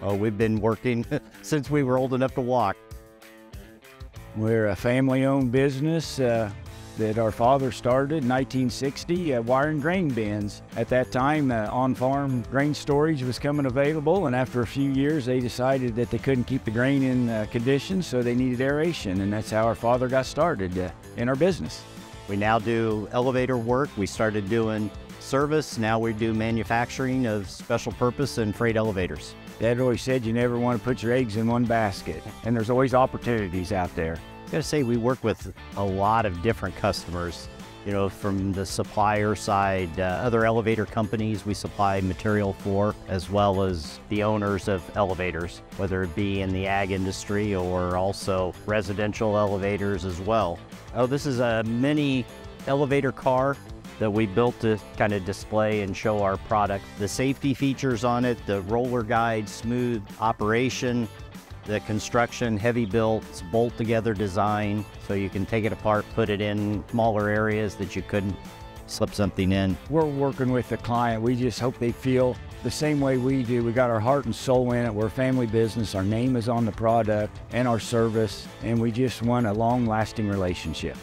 Oh, we've been working since we were old enough to walk. We're a family-owned business that our father started in 1960, wiring grain bins. At that time, on-farm grain storage was coming available, and after a few years, they decided that they couldn't keep the grain in condition, so they needed aeration, and that's how our father got started in our business. We now do elevator work. We started doing service. Now we do manufacturing of special purpose and freight elevators. Dad always said you never want to put your eggs in one basket, and there's always opportunities out there. I gotta say, we work with a lot of different customers, you know, from the supplier side, other elevator companies we supply material for, as well as the owners of elevators, whether it be in the ag industry or also residential elevators as well. Oh, this is a mini elevator car that we built to kind of display and show our product. The safety features on it, the roller guide, smooth operation, the construction, heavy built, bolt together design, so you can take it apart, put it in smaller areas that you couldn't slip something in. We're working with the client. We just hope they feel the same way we do. We got our heart and soul in it. We're a family business. Our name is on the product and our service, and we just want a long-lasting relationship.